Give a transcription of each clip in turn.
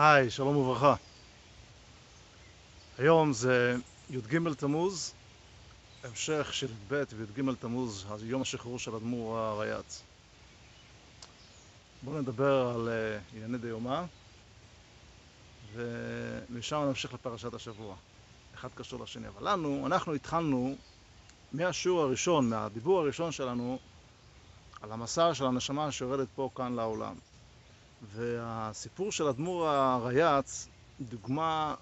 היי, שלום וברכה. היום זה י"ג תמוז, המשך של י"ב וי"ג תמוז, יום השחרור של אדמו"ר הריי"צ. בואו נדבר על ענייני דיומא, ומשם נמשיך לפרשת השבוע. אחד קשור לשני. אבל אנחנו התחלנו מהשיעור הראשון, מהדיבור הראשון שלנו, על המסע של הנשמה שיורדת פה כאן לעולם. והסיפור של אדמו"ר הריי"צ, דוגמה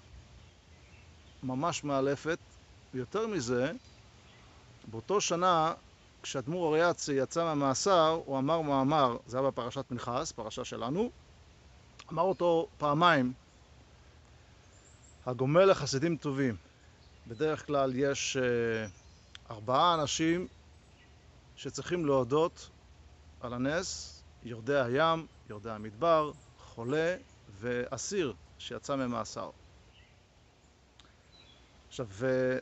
ממש מאלפת. ויותר מזה, באותו שנה, כשאדמו"ר הריי"צ יצא מהמאסר, הוא אמר מאמר, זה היה בפרשת פנחס, פרשה שלנו, אמר אותו פעמיים, הגומל לחסידים טובים. בדרך כלל יש 4 אנשים שצריכים להודות על הנס, יורדי הים, יורדי המדבר, חולה ואסיר שיצא ממאסר. עכשיו,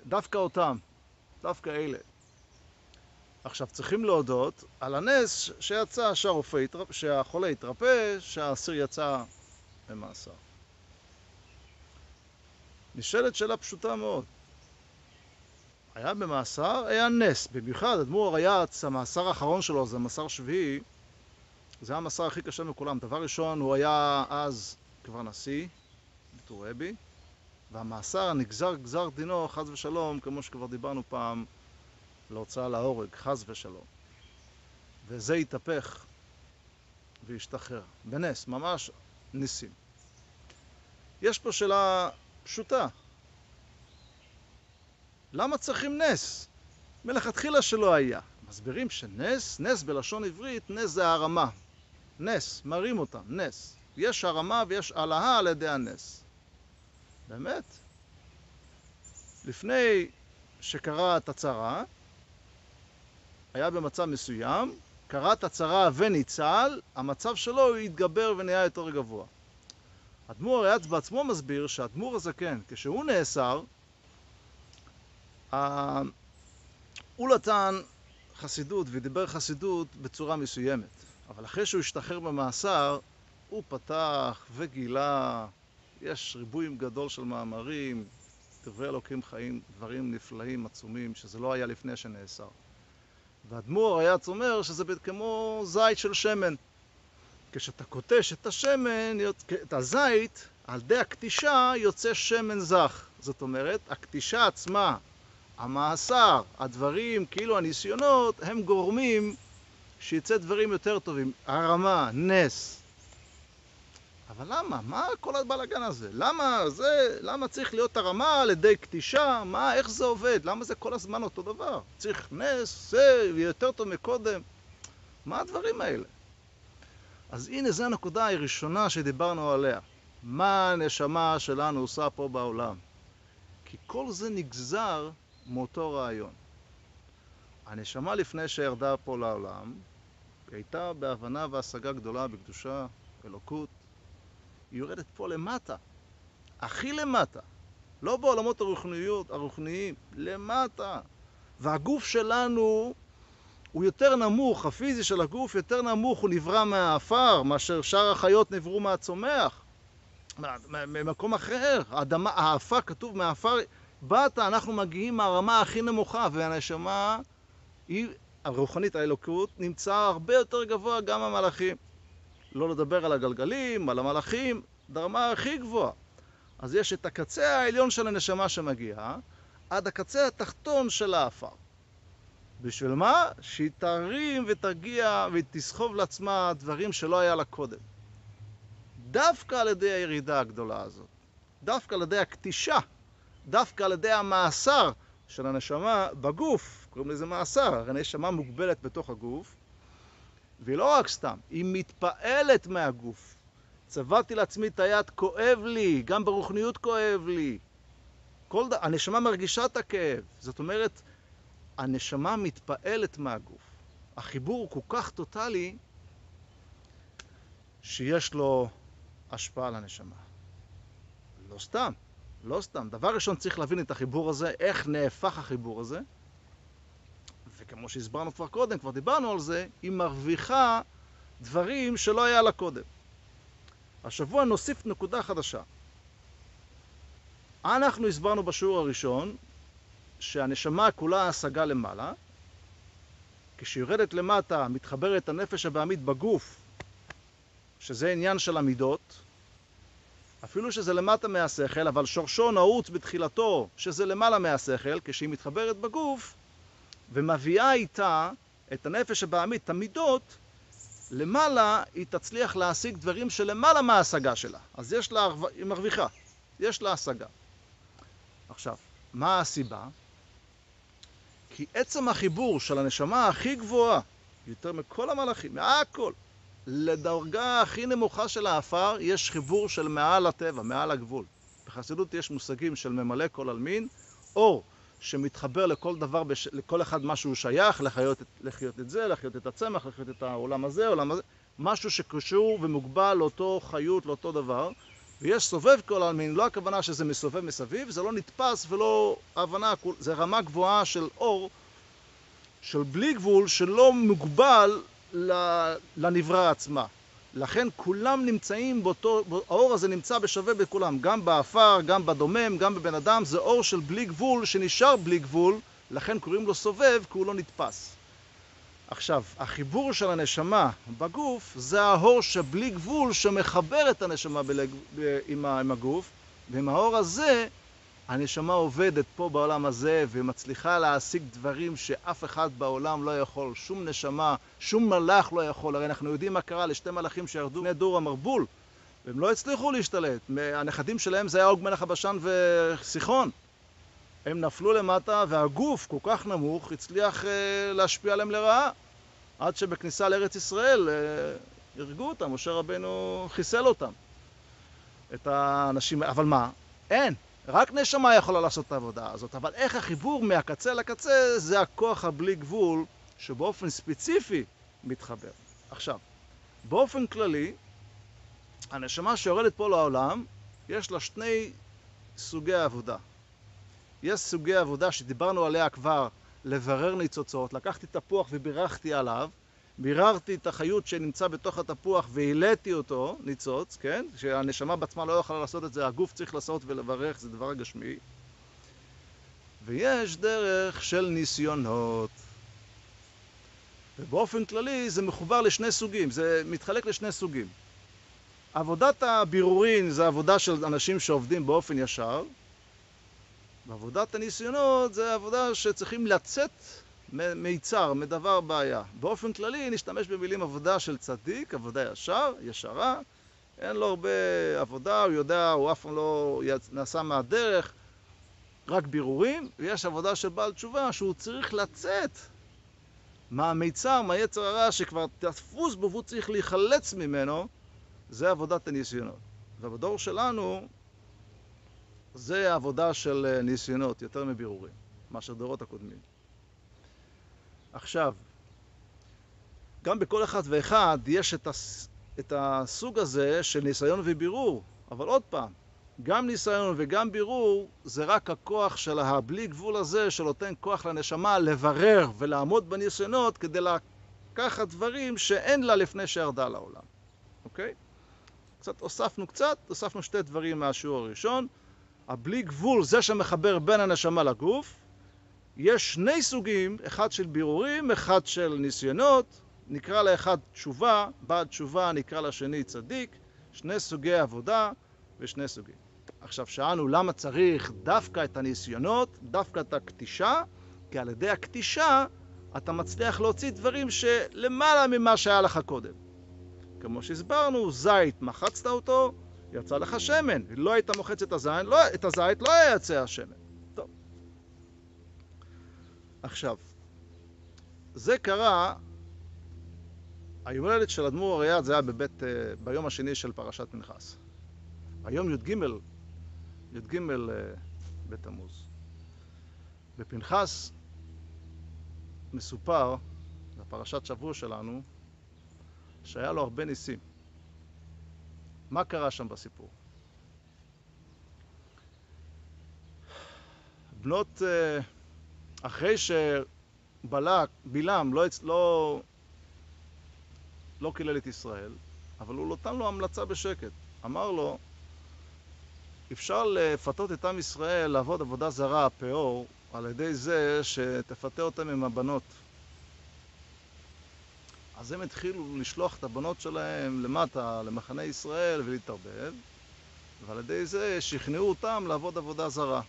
דווקא אותם, דווקא אלה, עכשיו צריכים להודות על הנס שיצא, שהחולה התרפא, שהאסיר יצא ממאסר. נשאלת שאלה פשוטה מאוד. היה במאסר, היה נס. במיוחד, אדמו"ר הריי"צ, המאסר האחרון שלו, זה מאסר שביעי, זה המאסר הכי קשה מכולם. דבר ראשון, הוא היה אז כבר נשיא, בתור רבי, והמאסר נגזר גזר דינו, חס ושלום, כמו שכבר דיברנו פעם, להוצאה להורג, חס ושלום. וזה התהפך והשתחרר. בנס, ממש ניסים. יש פה שאלה פשוטה. למה צריכים נס? מלכתחילה שלא היה. מסבירים שנס, נס בלשון עברית, נס זה הרמה. נס, מרים אותם, נס. יש הרמה ויש העלאה על ידי הנס. באמת? לפני שקרה את הצרה, היה במצב מסוים, קרה את הצרה וניצל, המצב שלו התגבר ונהיה יותר גבוה. אדמו"ר הריי"צ בעצמו מסביר שהאדמו"ר הזקן, כשהוא נאסר, הוא נתן חסידות ודיבר חסידות בצורה מסוימת. אבל אחרי שהוא השתחרר במאסר, הוא פתח וגילה, יש ריבוי גדול של מאמרים, דברי אלוקים חיים, דברים נפלאים, עצומים, שזה לא היה לפני שנאסר. והאדמו"ר הריי"צ אומר שזה כמו זית של שמן. כשאתה קוטש את השמן, את הזית, על ידי הקטישה יוצא שמן זך. זאת אומרת, הקטישה עצמה, המאסר, הדברים, כאילו הניסיונות, הם גורמים שיצא דברים יותר טובים. הרמה, נס. אבל למה? מה כל הבלגן הזה? למה צריך להיות הרמה על ידי קטישה? איך זה עובד? למה זה כל הזמן אותו דבר? צריך נס, זה יותר טוב מקודם. מה הדברים האלה? אז הנה, זו הנקודה הראשונה שדיברנו עליה. מה הנשמה שלנו עושה פה בעולם? כי כל זה נגזר מאותו רעיון. הנשמה לפני שירדה פה לעולם, היא הייתה בהבנה והשגה גדולה בקדושה, אלוקות. היא יורדת פה למטה, הכי למטה. לא בעולמות הרוחניים, למטה. והגוף שלנו הוא יותר נמוך, הפיזי של הגוף יותר נמוך, הוא נברא מהאפר, מאשר שאר החיות נבראו מהצומח. ממקום אחר, האפר, כתוב מהאפר, אנחנו מגיעים מהרמה הכי נמוכה, והנשמה היא, הרוחנית, האלוקות, נמצא הרבה יותר גבוה גם המלאכים. לא לדבר על הגלגלים, על המלאכים, דרמה הכי גבוהה. אז יש את הקצה העליון של הנשמה שמגיעה, עד הקצה התחתון של האפר. בשביל מה? שהיא תרים ותגיע ותסחוב לעצמה דברים שלא היה לה קודם. דווקא על ידי הירידה הגדולה הזאת, דווקא על ידי הקטישה, דווקא על ידי המאסר של הנשמה בגוף, קוראים לזה מאסר, הרי הנשמה מוגבלת בתוך הגוף, והיא לא רק סתם, היא מתפעלת מהגוף. צבעתי לעצמי את היד, כואב לי, גם ברוחניות כואב לי. הנשמה מרגישה את הכאב, זאת אומרת, הנשמה מתפעלת מהגוף. החיבור הוא כל כך טוטלי, שיש לו השפעה על הנשמה. לא סתם. דבר ראשון צריך להבין את החיבור הזה, איך נהפך החיבור הזה. וכמו שהסברנו כבר קודם, כבר דיברנו על זה, היא מרוויחה דברים שלא היה לה קודם. השבוע נוסיף נקודה חדשה. אנחנו הסברנו בשיעור הראשון שהנשמה כולה השגה למעלה, כשיורדת למטה מתחברת הנפש הבהמית בגוף, שזה עניין של המידות, אפילו שזה למטה מהשכל, אבל שורשו נעוץ בתחילתו, שזה למעלה מהשכל, כשהיא מתחברת בגוף ומביאה איתה את הנפש הבהמית, את המידות, למעלה היא תצליח להשיג דברים שלמעלה מההשגה שלה. אז היא מרוויחה, יש לה השגה. עכשיו, מה הסיבה? כי עצם החיבור של הנשמה הכי גבוהה, יותר מכל המלאכים, מהכל, לדרגה הכי נמוכה של האפר, יש חיבור של מעל הטבע, מעל הגבול. בחסידות יש מושגים של ממלא כל אלמין, אור שמתחבר לכל דבר, לכל אחד משהו שייך, לחיות את זה, לחיות את הצמח, לחיות את העולם הזה, עולם הזה, משהו שקשור ומוגבל לאותו חיות, לאותו דבר. ויש סובב כל אלמין, לא הכוונה שזה מסובב מסביב, זה לא נתפס ולא הבנה, זה רמה גבוהה של אור, של בלי גבול, שלא מוגבל לנברא עצמה. לכן כולם נמצאים האור הזה נמצא בשווה בכולם, גם באפר, גם בדומם, גם בבן אדם, זה אור של בלי גבול שנשאר בלי גבול, לכן קוראים לו סובב כי הוא לא נתפס. עכשיו, החיבור של הנשמה בגוף זה האור שבלי גבול שמחבר את הנשמה עם הגוף, ועם האור הזה הנשמה עובדת פה בעולם הזה ומצליחה להשיג דברים שאף אחד בעולם לא יכול, שום נשמה, שום מלאך לא יכול. הרי אנחנו יודעים מה קרה לשתי מלאכים שירדו בני דור המרבול והם לא הצליחו להשתלט. הנכדים שלהם זה היה עוג מלך הבשן וסיחון. הם נפלו למטה והגוף כל כך נמוך הצליח להשפיע עליהם לרעה, עד שבכניסה לארץ ישראל הרגו אותם, משה רבנו חיסל אותם, את האנשים. אבל מה? אין. רק נשמה יכולה לעשות את העבודה הזאת. אבל איך החיבור מהקצה לקצה זה הכוח הבלי גבול שבאופן ספציפי מתחבר. עכשיו, באופן כללי, הנשמה שיורדת פה לעולם, יש לה שני סוגי עבודה. יש סוגי עבודה שדיברנו עליה כבר, לברר ניצוצות. לקחתי תפוח ובירכתי עליו, ביררתי את החיות שנמצא בתוך התפוח והעליתי אותו, ניצוץ, כן? שהנשמה בעצמה לא יכולה לעשות את זה, הגוף צריך לעשות ולברך, זה דבר גשמי. ויש דרך של ניסיונות. ובאופן כללי זה מחובר לשני סוגים, זה מתחלק לשני סוגים. עבודת הבירורין זה עבודה של אנשים שעובדים באופן ישר, ועבודת הניסיונות זה עבודה שצריכים לצאת מיצר, מדבר בעיה. באופן כללי נשתמש במילים עבודה של צדיק, עבודה ישרה, אין לו הרבה עבודה, הוא יודע, הוא אף פעם לא נעשה מהדרך, רק בירורים, ויש עבודה של בעל תשובה שהוא צריך לצאת מהמיצר, מהיצר הרע שכבר תפוס בו והוא צריך להיחלץ ממנו, זה עבודת הניסיונות. ובדור שלנו זה העבודה של ניסיונות, יותר מבירורים, מאשר דורות הקודמים. עכשיו, גם בכל אחד ואחד יש את הסוג הזה של ניסיון ובירור, אבל עוד פעם, גם ניסיון וגם בירור זה רק הכוח של הבלי גבול הזה שנותן כוח לנשמה לברר ולעמוד בניסיונות כדי לקחת דברים שאין לה לפני שירדה לעולם. אוקיי? הוספנו שתי דברים מהשיעור הראשון. הבלי גבול זה שמחבר בין הנשמה לגוף. יש שני סוגים, אחד של בירורים, אחד של ניסיונות, נקרא לאחד תשובה, בעד תשובה נקרא לשני צדיק, שני סוגי עבודה ושני סוגים. עכשיו שאלנו למה צריך דווקא את הניסיונות, דווקא את הקטישה, כי על ידי הקטישה אתה מצליח להוציא דברים שלמעלה ממה שהיה לך קודם. כמו שהסברנו, זית, מחצת אותו, יצא לך שמן. לא היית מוחץ את הזית, לא היה יצא השמן. טוב. עכשיו, זה קרה, היום הולדת של אדמו"ר אריעד זה היה ביום השני של פרשת פנחס. היום י"ג בתמוז. בפנחס מסופר, בפרשת שבוע שלנו, שהיה לו הרבה ניסים. מה קרה שם בסיפור? בנות, אחרי בלעם לא קילל את ישראל, אבל הוא נתן לו המלצה בשקט. אמר לו, אפשר לפתות את עם ישראל לעבוד עבודה זרה, פאור, על ידי זה שתפתה אותם עם הבנות. אז הם התחילו לשלוח את הבנות שלהם למטה, למחנה ישראל, ולהתערבב, ועל ידי זה שכנעו אותם לעבוד עבודה זרה.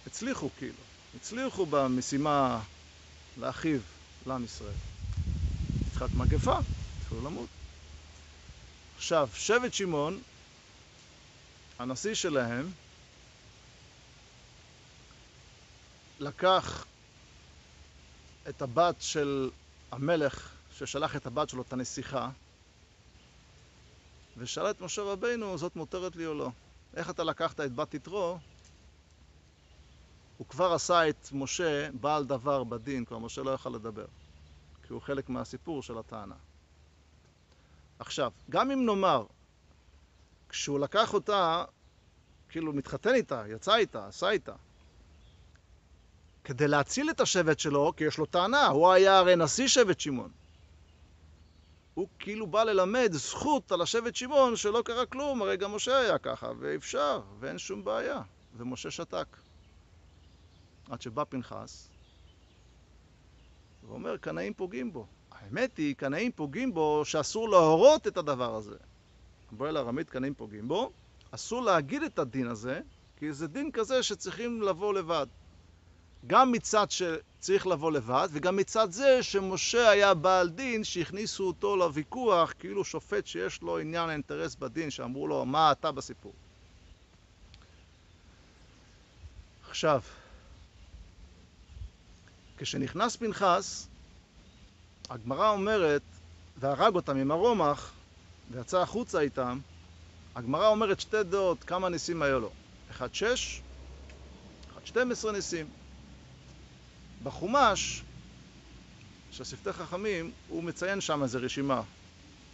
והצליחו כאילו, הצליחו במשימה להכאיב לעם ישראל. התחילת מגפה, התחילו למות. עכשיו, שבט שמעון, הנשיא שלהם, לקח את הבת של המלך ששלח את הבת שלו, את הנסיכה, ושאל את משה רבינו, זאת מותרת לי או לא? איך אתה לקחת את בת יתרו? הוא כבר עשה את משה בעל דבר בדין, כבר משה לא יוכל לדבר, כי הוא חלק מהסיפור של הטענה. עכשיו, גם אם נאמר, כשהוא לקח אותה, כאילו מתחתן איתה, יצא איתה, עשה איתה, כדי להציל את השבט שלו, כי יש לו טענה, הוא היה הרי נשיא שבט שמעון. הוא כאילו בא ללמד זכות על השבט שמעון שלא קרה כלום, הרי גם משה היה ככה, ואפשר, ואין שום בעיה. ומשה שתק. עד שבא פנחס, ואומר, קנאים פוגעים בו. האמת היא, קנאים פוגעים בו שאסור להורות את הדבר הזה. בואי לארמית, קנאים פוגעים בו, אסור להגיד את הדין הזה, כי זה דין כזה שצריכים לבוא לבד. גם מצד שצריך לבוא לבד, וגם מצד זה שמשה היה בעל דין שהכניסו אותו לוויכוח, כאילו שופט שיש לו עניין האינטרס בדין, שאמרו לו, מה אתה בסיפור? עכשיו, כשנכנס פנחס, הגמרא אומרת, והרג אותם עם הרומח, ויצא החוצה איתם, הגמרא אומרת שתי דעות, כמה ניסים היו לו. 1 6, 1 12 ניסים. בחומש, של שפתי חכמים, הוא מציין שם איזו רשימה.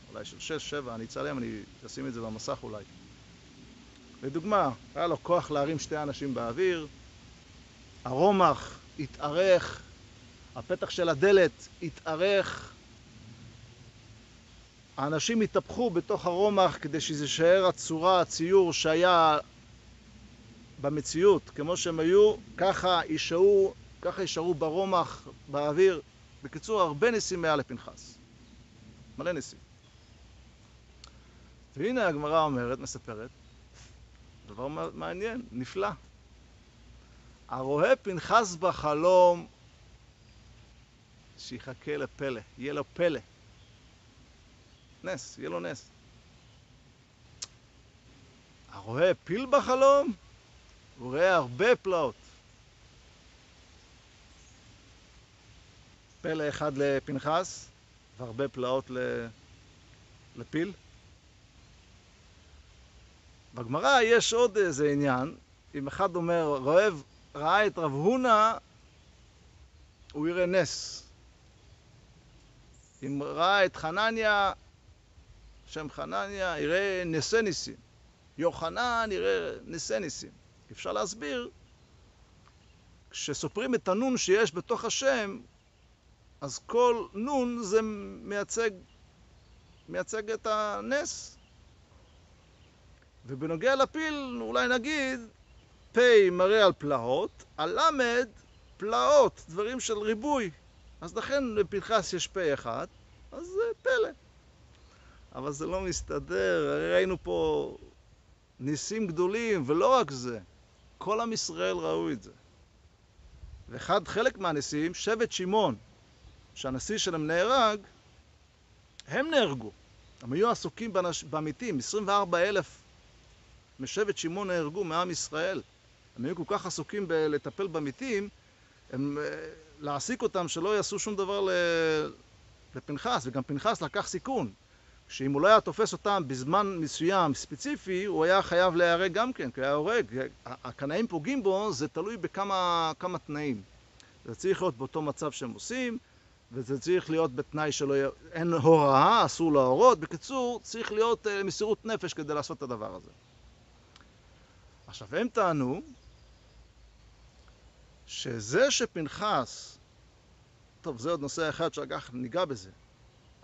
אולי של 6, 7, אני אצלם, אני אשים את זה במסך אולי. לדוגמה, היה לו כוח להרים 2 אנשים באוויר, הרומח התארך, הפתח של הדלת התארך, האנשים התהפכו בתוך הרומח כדי שזה יישאר הצורה, הציור שהיה במציאות, כמו שהם היו, ככה יישארו ברומח, באוויר. בקיצור, הרבה ניסים היה לפנחס. מלא ניסים. והנה הגמרא אומרת, מספרת, דבר מעניין, נפלא. הרואה פנחס בחלום, שיחכה לפלא, יהיה לו פלא. נס, יהיה לו נס. הרואה פיל בחלום, הוא רואה הרבה פלאות. פלא אחד לפנחס, והרבה פלאות לפיל. בגמרא יש עוד איזה עניין, אם אחד אומר, ראה את רב הונא, הוא יראה נס. אם ראה את חנניה, שם חנניה, יראה נסי ניסים. יוחנן יראה נסי ניסים. אפשר להסביר, כשסופרים את הנון שיש בתוך השם, אז כל נון זה מייצג את הנס. ובנוגע לפיל, אולי נגיד, פי מראה על פלאות, על למד פלאות, דברים של ריבוי. אז לכן בפנחס יש פי אחד, אז זה פלא. אבל זה לא מסתדר, ראינו פה ניסים גדולים, ולא רק זה, כל עם ישראל ראו את זה. חלק מהניסים, שבט שמעון, שהנשיא שלהם נהרג, הם נהרגו. הם היו עסוקים במתים, 24,000 משבט שמעון נהרגו מעם ישראל. הם היו כל כך עסוקים לטפל במתים, הם להעסיק אותם שלא יעשו שום דבר לפנחס, וגם פנחס לקח סיכון. שאם הוא לא היה תופס אותם בזמן מסוים ספציפי, הוא היה חייב להיהרג גם כן, כי היה הורג. הקנאים פוגעים בו, זה תלוי בכמה תנאים. זה צריך להיות באותו מצב שהם עושים, וזה צריך להיות בתנאי אין הוראה, אסור להורות. בקיצור, צריך להיות מסירות נפש כדי לעשות את הדבר הזה. עכשיו, הם טענו שזה שפנחס טוב, זה עוד נושא אחד שאחר כך ניגע בזה.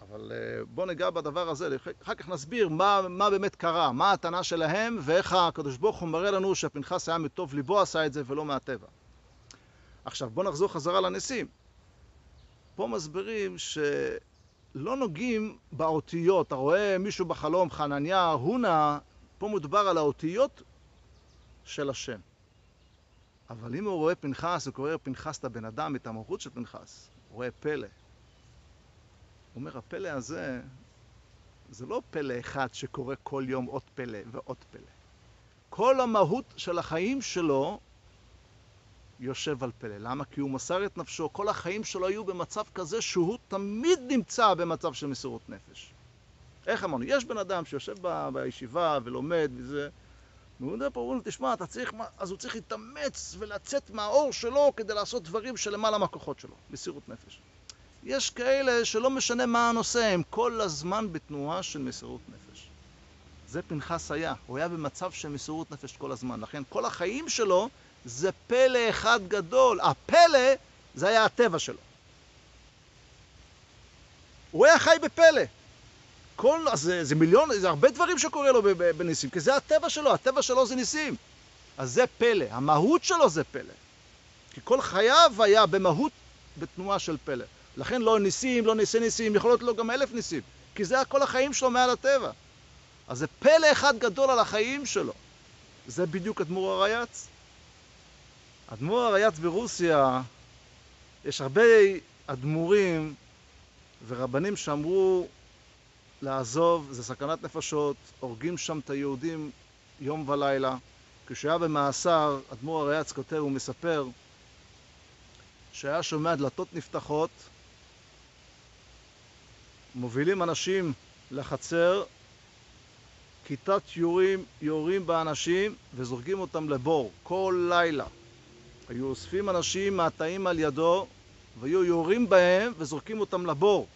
אבל בוא ניגע בדבר הזה, אחר כך נסביר מה באמת קרה, מה הטענה שלהם, ואיך הקדוש ברוך הוא מראה לנו שפנחס היה מטוב ליבו עשה את זה ולא מהטבע. עכשיו בוא נחזור חזרה לניסים. פה מסבירים שלא נוגעים באותיות. אתה רואה מישהו בחלום, חנניה, הונה, פה מדובר על האותיות של השם. אבל אם הוא רואה פנחס, הוא קורא פנחס את הבן אדם, את המלכות של פנחס, הוא רואה פלא. הוא אומר, הפלא הזה, זה לא פלא אחד שקורא כל יום עוד פלא ועוד פלא. כל המהות של החיים שלו יושב על פלא. למה? כי הוא מסר את נפשו. כל החיים שלו היו במצב כזה שהוא תמיד נמצא במצב של מסירות נפש. איך אמרנו? יש בן אדם שיושב בישיבה ולומד וזה, והוא יודע פה, הוא אומר, תשמע, אתה צריך, אז הוא צריך להתאמץ ולצאת מהאור שלו כדי לעשות דברים שלמעלה מהכוחות שלו, מסירות נפש. יש כאלה שלא משנה מה הנושא, הם כל הזמן בתנועה של מסירות נפש. זה פנחס היה, הוא היה במצב של מסירות נפש כל הזמן, לכן כל החיים שלו זה פלא אחד גדול. הפלא זה היה הטבע שלו. הוא היה חי בפלא. זה מיליון, זה הרבה דברים שקורה לו בניסים, כי זה הטבע שלו, הטבע שלו זה ניסים. אז זה פלא, המהות שלו זה פלא. כי כל חייו היה במהות בתנועה של פלא. לכן לא ניסים, לא ניסים, יכול להיות לו גם 1000 ניסים. כי זה כל החיים שלו מעל הטבע. אז זה פלא אחד גדול על החיים שלו. זה בדיוק אדמו"ר הריי"צ. אדמו"ר הריי"צ ברוסיה, יש הרבה אדמו"רים ורבנים שאמרו לעזוב, זה סכנת נפשות, הורגים שם את היהודים יום ולילה. כשהיה במאסר, אדמו"ר הריי"צ כותב ומספר שהיה שומע דלתות נפתחות, מובילים אנשים לחצר, כיתת יורים באנשים וזורקים אותם לבור כל לילה. היו אוספים אנשים מהתאים על ידו והיו יורים בהם וזורקים אותם לבור.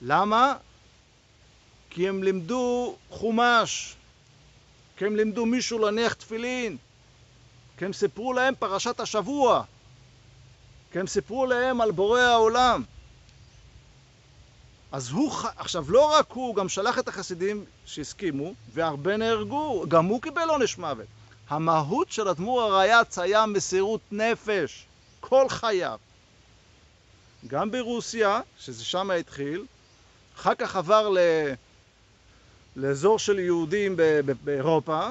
למה? כי הם לימדו חומש, כי הם לימדו מישהו להניח תפילין, כי הם סיפרו להם פרשת השבוע, כי הם סיפרו להם על בורא העולם. אז הוא, עכשיו לא רק הוא, גם שלח את החסידים שהסכימו, והרבה נהרגו, גם הוא קיבל עונש מוות. המהות של אדמו"ר הריי"צ היה מסירות נפש, כל חייו. גם ברוסיה, שזה שם התחיל, אחר כך עבר לאזור של יהודים באירופה,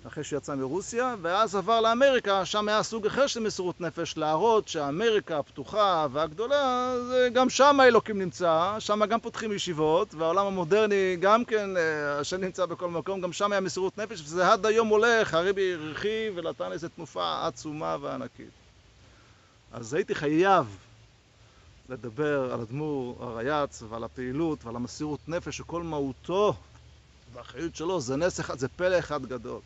אחרי שיצא מרוסיה, ואז עבר לאמריקה, שם היה סוג אחר של מסירות נפש, להראות שהאמריקה הפתוחה והגדולה, גם שם האלוקים נמצא, שם גם פותחים ישיבות, והעולם המודרני גם כן, השם נמצא בכל מקום, גם שם היה מסירות נפש, וזה עד היום הולך, הרבי הרחיב ונתן איזו תנופה עצומה וענקית. אז הייתי חייב לדבר על אדמו"ר הריי"צ ועל הפעילות ועל המסירות נפש, שכל מהותו והאחריות שלו זה נס אחד, זה פלא אחד גדול.